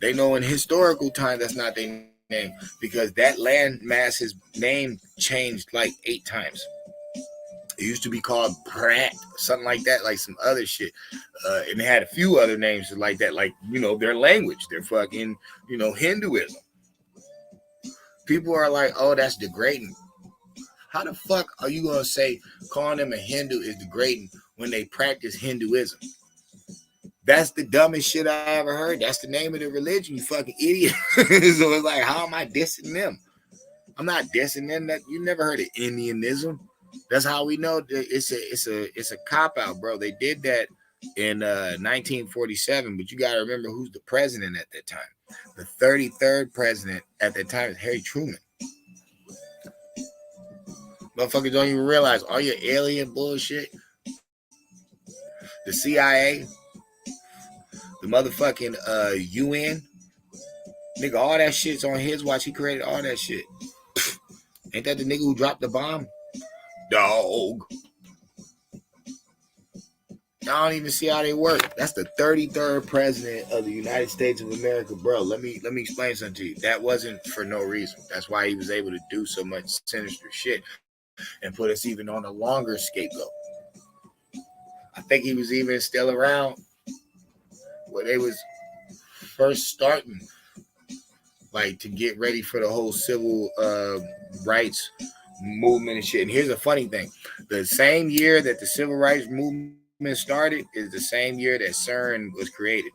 They know in historical times that's not their name because that land mass's name changed like 8 times. It used to be called Pratt, something like that, like some other shit. And they had a few other names like that, like, you know, their language, their fucking, you know, Hinduism. People are like, oh, that's degrading. How the fuck are you going to say calling them a Hindu is degrading when they practice Hinduism? That's the dumbest shit I ever heard. That's the name of the religion, you fucking idiot. So it's like, how am I dissing them? I'm not dissing them. That you never heard of Indianism. That's how we know it's a cop out, bro. They did that in 1947, but you gotta remember who's the president at that time. The 33rd president at that time is Harry Truman. Motherfuckers don't even realize all your alien bullshit. The CIA, the motherfucking UN, nigga, all that shit's on his watch. He created all that shit. Ain't that the nigga who dropped the bomb? Dog. I don't even see how they work. That's the 33rd president of the United States of America, bro. Let me explain something to you. That wasn't for no reason. That's why he was able to do so much sinister shit and put us even on a longer scapegoat. I think he was even still around where they was first starting, like, to get ready for the whole civil rights movement and shit. And here's a funny thing. The same year that the civil rights movement started is the same year that CERN was created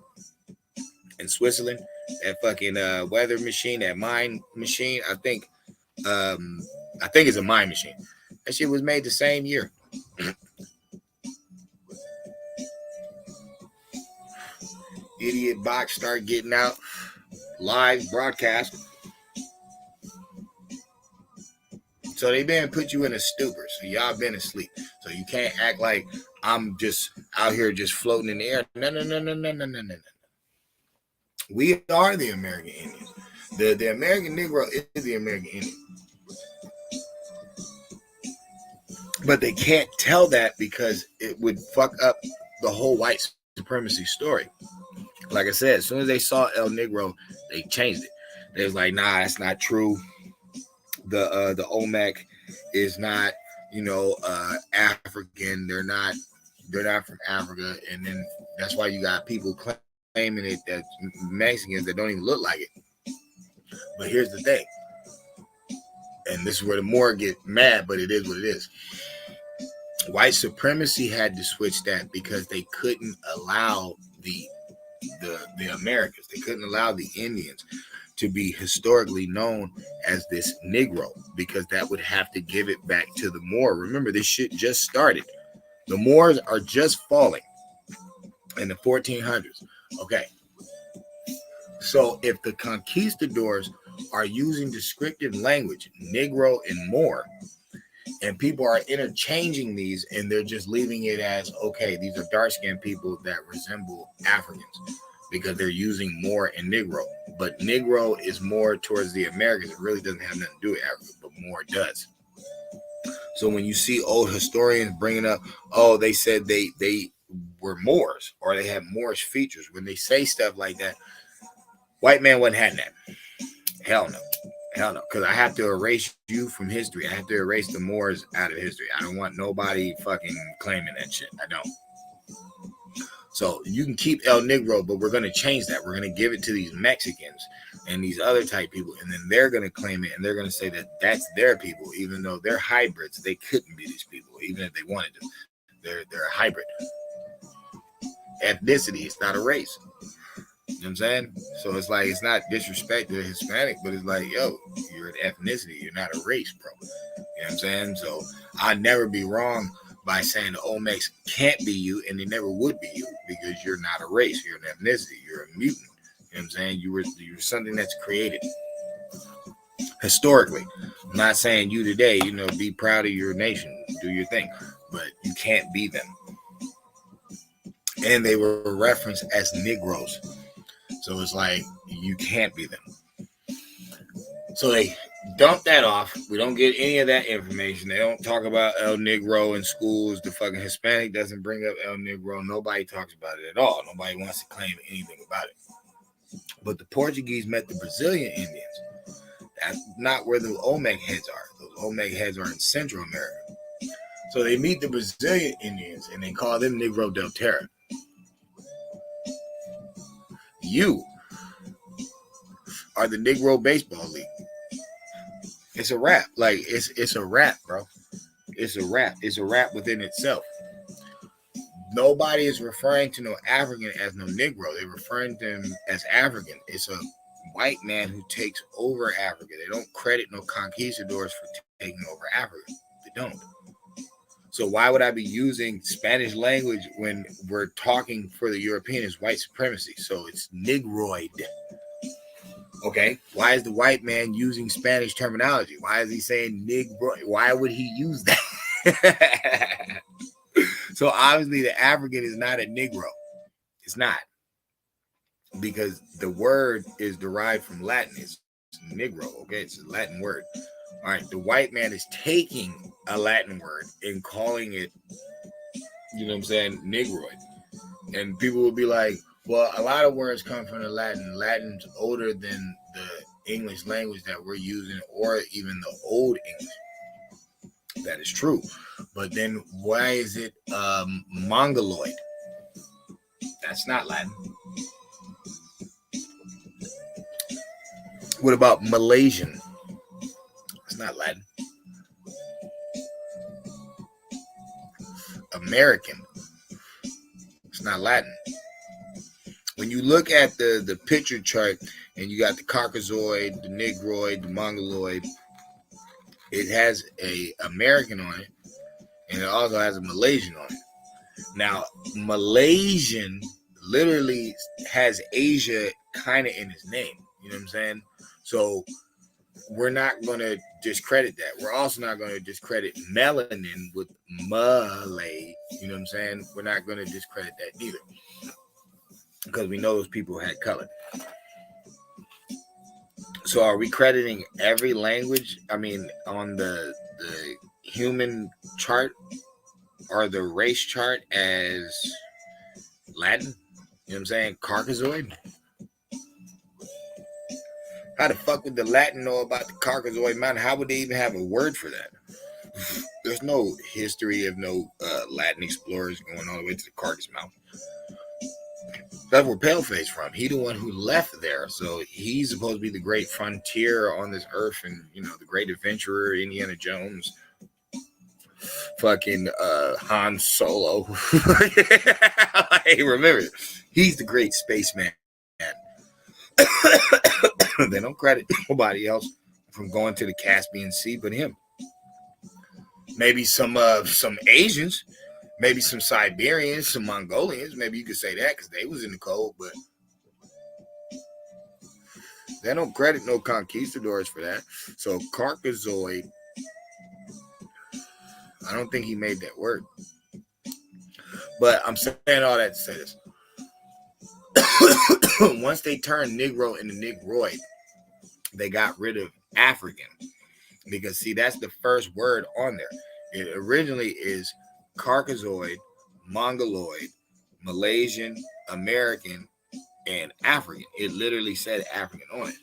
in Switzerland. That fucking weather machine, that mind machine. I think it's a mind machine. That shit was made the same year. Idiot box start getting out live broadcast. So they been put you in a stupor. So y'all been asleep. So you can't act like I'm just out here just floating in the air. No. We are the American Indians. The American Negro is the American Indian. But they can't tell that because it would fuck up the whole white supremacy story. Like I said, as soon as they saw El Negro, they changed it. They was like, nah, that's not true. The Olmec is not, African. They're not from Africa. And then that's why you got people claiming it that Mexicans that don't even look like it. But here's the thing. And this is where the more get mad, but it is what it is. White supremacy had to switch that because they couldn't allow the Americans, they couldn't allow the Indians to be historically known as this Negro, because that would have to give it back to the Moor. Remember, this shit just started. The Moors are just falling in the 1400s. Okay. So if the conquistadors are using descriptive language, Negro and Moor, and people are interchanging these and they're just leaving it as, okay, these are dark-skinned people that resemble Africans because they're using Moor and Negro. But Negro is more towards the Americans. It really doesn't have nothing to do with Africa, but Moor does. So when you see old historians bringing up, oh, they said they were Moors or they had Moorish features, when they say stuff like that, white man wasn't having that. Hell no. Hell no, because I have to erase you from history. I have to erase the Moors out of history. I don't want nobody fucking claiming that shit. I don't. So you can keep El Negro, but we're going to change that. We're going to give it to these Mexicans and these other type people, and then they're going to claim it, and they're going to say that that's their people, even though they're hybrids. They couldn't be these people, even if they wanted to. They're a hybrid. Ethnicity, it's not a race. You know what I'm saying? So it's like, it's not disrespect to Hispanic, but it's like, yo, you're an ethnicity. You're not a race, bro. You know what I'm saying? So I'd never be wrong by saying the Olmecs can't be you, and they never would be you, because you're not a race. You're an ethnicity. You're a mutant. You know what I'm saying? You're something that's created historically. I'm not saying you today, be proud of your nation, do your thing, but you can't be them. And they were referenced as Negros. So it's like, you can't be them. So they dump that off. We don't get any of that information. They don't talk about El Negro in schools. The fucking Hispanic doesn't bring up El Negro. Nobody talks about it at all. Nobody wants to claim anything about it. But the Portuguese met the Brazilian Indians. That's not where the Olmec heads are. Those Olmec heads are in Central America. So they meet the Brazilian Indians, and they call them Negro del Terra. You are the Negro Baseball League. It's a rap. Like, it's a rap, bro. It's a rap. It's a rap within itself. Nobody is referring to no African as no Negro. They're referring to them as African. It's a white man who takes over Africa. They don't credit no conquistadors for taking over Africa. They don't. So why would I be using Spanish language when we're talking for the European as white supremacy? So it's Negroid. Okay, why is the white man using Spanish terminology? Why is he saying Negro? Why would he use that? So obviously the African is not a Negro. It's not. Because the word is derived from Latin. It's Negro, okay? It's a Latin word. All right, the white man is taking a Latin word and calling it, you know what I'm saying, Negroid. And people will be like, well, a lot of words come from the Latin. Latin's older than the English language that we're using, or even the Old English. That is true. But then why is it Mongoloid? That's not Latin. What about Malaysian? It's not Latin. American. It's not Latin. When you look at the picture chart and you got the Caucasoid, the Negroid, the Mongoloid, it has a American on it, and it also has a Malaysian on it. Now, Malaysian literally has Asia kind of in its name. You know what I'm saying? So we're not going to discredit that. We're also not going to discredit melanin with Malay. You know what I'm saying? We're not going to discredit that neither, because we know those people had color. So are we crediting every language? I mean, on the human chart or the race chart as Latin? You know what I'm saying? Caucasoid? How the fuck would the Latin know about the Caucasoid Mountain? How would they even have a word for that? There's no history of no Latin explorers going all the way to the Caucasus Mountain. That's where Paleface from. He the one who left there. So he's supposed to be the great frontier on this earth, and the great adventurer, Indiana Jones, fucking Han Solo. Hey, remember, he's the great spaceman. They don't credit nobody else from going to the Caspian Sea but him. Maybe some Asians, maybe some Siberians, some Mongolians. Maybe you could say that because they was in the cold, but they don't credit no conquistadors for that. So Caucasoid, I don't think he made that word. But I'm saying all that to say this. Once they turned Negro into Negroid, they got rid of African. Because, see, that's the first word on there. It originally is Caucasoid, Mongoloid, Malaysian, American, and African. It literally said African on it.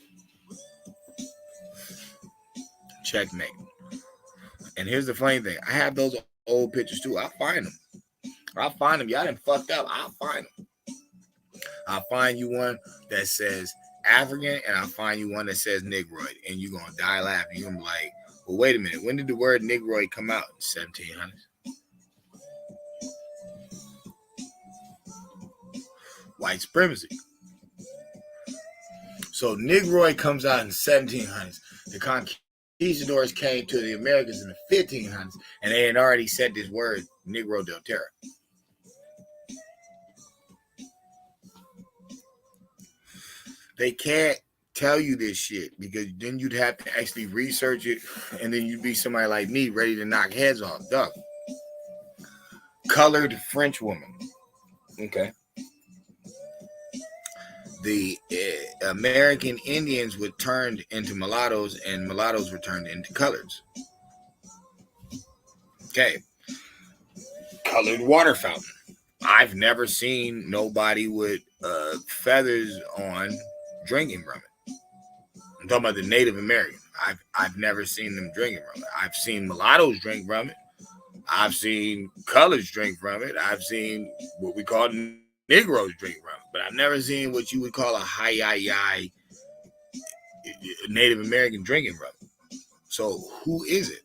Checkmate. And here's the funny thing. I have those old pictures too. I'll find them. Y'all done fucked up. I'll find them. I'll find you one that says African, and I'll find you one that says Negroid. And you're going to die laughing. You're going to be like, well, wait a minute. When did the word Negroid come out? 1700s. White supremacy. So Negroid comes out in the 1700s. The conquistadors came to the Americans in the 1500s, and they had already said this word, Negro del Terra. They can't tell you this shit because then you'd have to actually research it, and then you'd be somebody like me ready to knock heads off. Duck. Colored French woman. Okay. The American Indians were turned into mulattoes, and mulattoes were turned into coloreds. Okay. Colored water fountain. I've never seen nobody with feathers on drinking from it. I'm talking about the Native American. I've never seen them drinking from it. I've seen mulattoes drink from it. I've seen coloreds drink from it. I've seen what we call Negroes drink from it. But I've never seen what you would call a high Native American drinking from it. So who is it?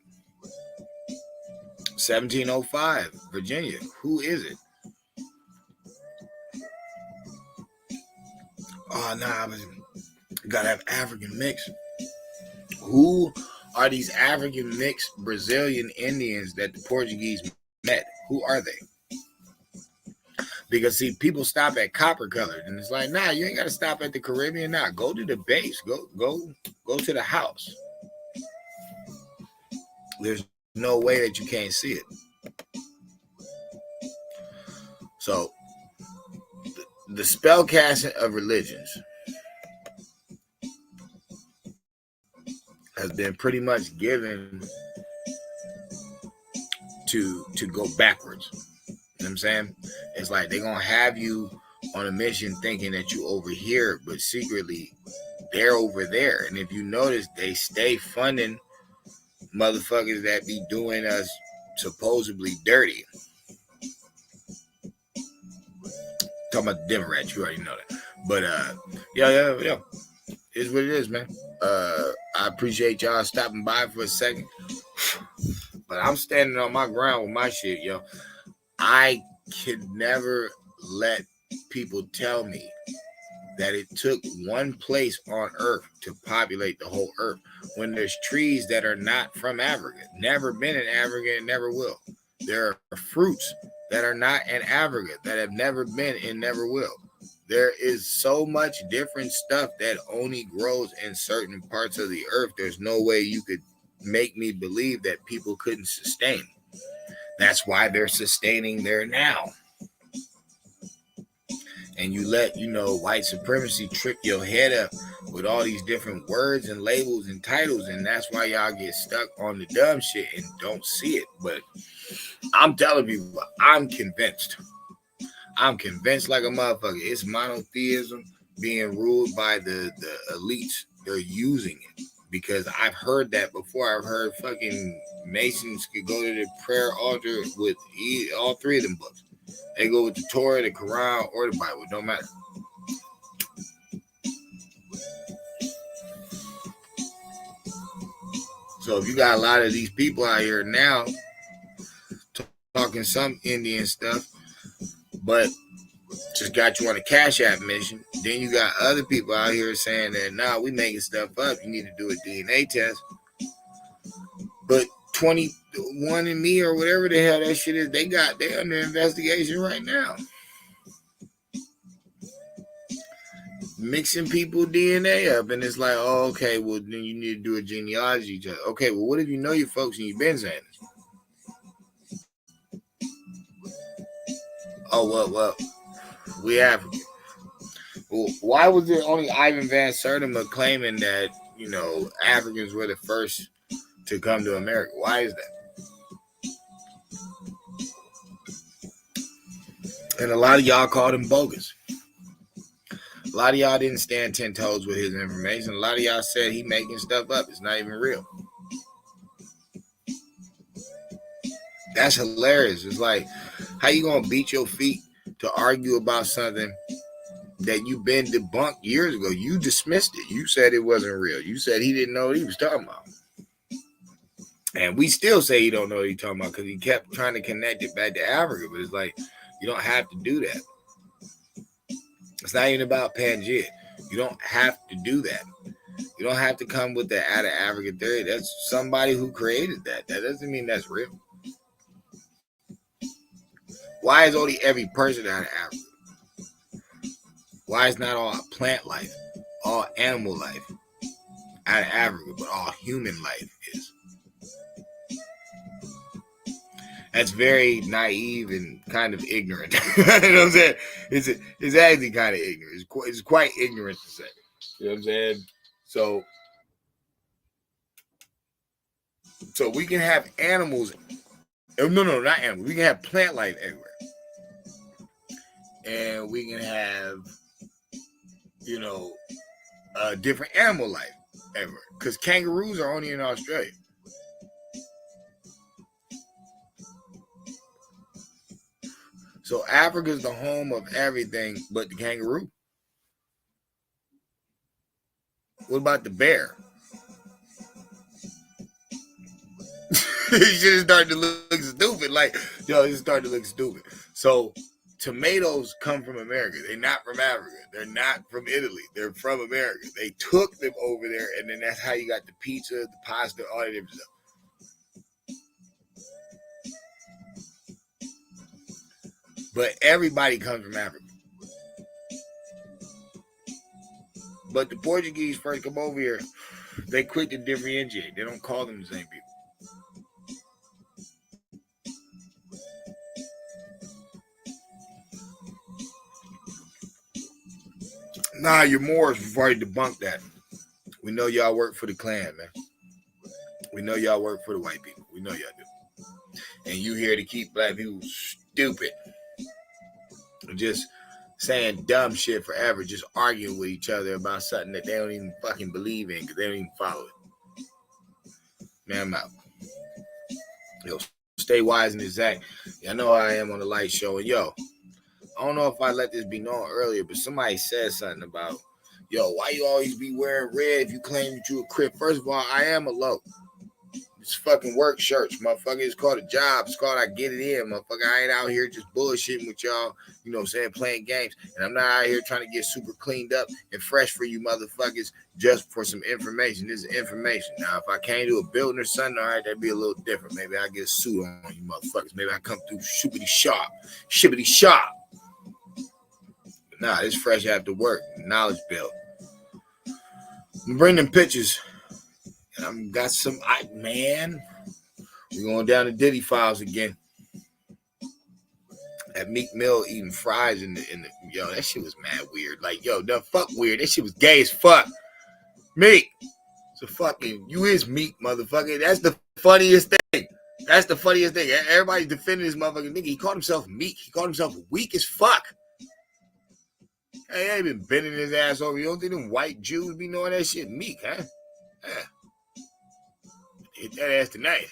1705, Virginia. Who is it? Oh, nah, you gotta have African mix. Who are these African mixed Brazilian Indians that the Portuguese met? Who are they? Because, see, people stop at copper colored, and it's like, nah, you ain't gotta stop at the Caribbean. Nah, go to the base. Go to the house. There's no way that you can't see it. So, the spellcasting of religions has been pretty much given to go backwards. You know what I'm saying? It's like they're going to have you on a mission thinking that you over here, but secretly they're over there. And if you notice, they stay funding motherfuckers that be doing us supposedly dirty. Talking about the Democrats, you already know that. But yeah. It's what it is, man. I appreciate y'all stopping by for a second. But I'm standing on my ground with my shit, yo. I could never let people tell me that it took one place on Earth to populate the whole Earth when there's trees that are not from Africa, never been in Africa and never will. There are fruits that are not in Africa that have never been and never will. There is so much different stuff that only grows in certain parts of the earth. There's no way you could make me believe that people couldn't sustain. That's why they're sustaining there now. And you let, white supremacy trip your head up with all these different words and labels and titles, and that's why y'all get stuck on the dumb shit and don't see it. But I'm telling people, I'm convinced like a motherfucker. It's monotheism being ruled by the elites. They're using it because I've heard that before. I've heard fucking Masons could go to the prayer altar with all three of them books. They go with the Torah, the Quran, or the Bible. It don't matter. So if you got a lot of these people out here now talking some Indian stuff, but just got you on a Cash App mission, then you got other people out here saying that, nah, we making stuff up. You need to do a DNA test. But 21andMe or whatever the hell that shit is, they're under investigation right now. Mixing people DNA up, and it's like, oh, okay, well, then you need to do a genealogy test. Okay, well, what if you know your folks and you've been saying this? Oh, well, we have. Well, why was it only Ivan Van Sertima claiming that, Africans were the first to come to America? Why is that? And a lot of y'all called him bogus. A lot of y'all didn't stand 10 toes with his information. A lot of y'all said he making stuff up. It's not even real. That's hilarious. It's like, how you gonna beat your feet to argue about something that you've been debunked years ago? You dismissed it. You said it wasn't real. You said he didn't know what he was talking about. And we still say he don't know what he's talking about because he kept trying to connect it back to Africa. But it's like, you don't have to do that. It's not even about Pangea. You don't have to do that. You don't have to come with the out of Africa theory. That's somebody who created that. That doesn't mean that's real. Why is only every person out of Africa? Why is not all plant life, all animal life out of Africa, but all human life is? That's very naive and kind of ignorant. You know what I'm saying? It's actually kind of ignorant. It's quite ignorant to say. You know what I'm saying? So we can have animals. No, not animals. We can have plant life everywhere. And we can have, different animal life everywhere. Because kangaroos are only in Australia. So Africa is the home of everything but the kangaroo. What about the bear? You should start to look stupid. Like, it started to look stupid. So tomatoes come from America. They're not from Africa. They're not from Italy. They're from America. They took them over there, and then that's how you got the pizza, the pasta, all that different stuff. But everybody comes from Africa. But the Portuguese first come over here, they quit to differentiate. They don't call them the same people. Nah, you're Moors. We've already debunked that. We know y'all work for the Klan, man. We know y'all work for the white people. We know y'all do. And you here to keep black people stupid. Just saying dumb shit forever, just arguing with each other about something that they don't even fucking believe in because they don't even follow it. Man, I'm out. Stay wise and exact. I know I am on the light show. And I don't know if I let this be known earlier, but somebody said something about, why you always be wearing red if you claim that you a Crip? First of all, I am a low. It's fucking work shirts, motherfucker. It's called a job. It's called I get it in, motherfucker. I ain't out here just bullshitting with y'all, playing games. And I'm not out here trying to get super cleaned up and fresh for you motherfuckers just for some information. This is information. Now, if I came to a building or something, all right, that'd be a little different. Maybe I get a suit on you motherfuckers. Maybe I come through shippity sharp. But Nah, it's fresh after work. Knowledge build. I'm bringing pictures. And I'm got some. Man, we're going down to Diddy Files again. At Meek Mill eating fries in the yo, that shit was mad weird. Like, yo, the fuck weird. That shit was gay as fuck. Meek. So fucking you is Meek, motherfucker. That's the funniest thing. That's the funniest thing. Everybody's defending this motherfucking nigga. He called himself Meek. He called himself weak as fuck. Hey, I ain't been bending his ass over. You don't think them white Jews be knowing that shit? Meek, huh? Yeah. Hit that ass tonight.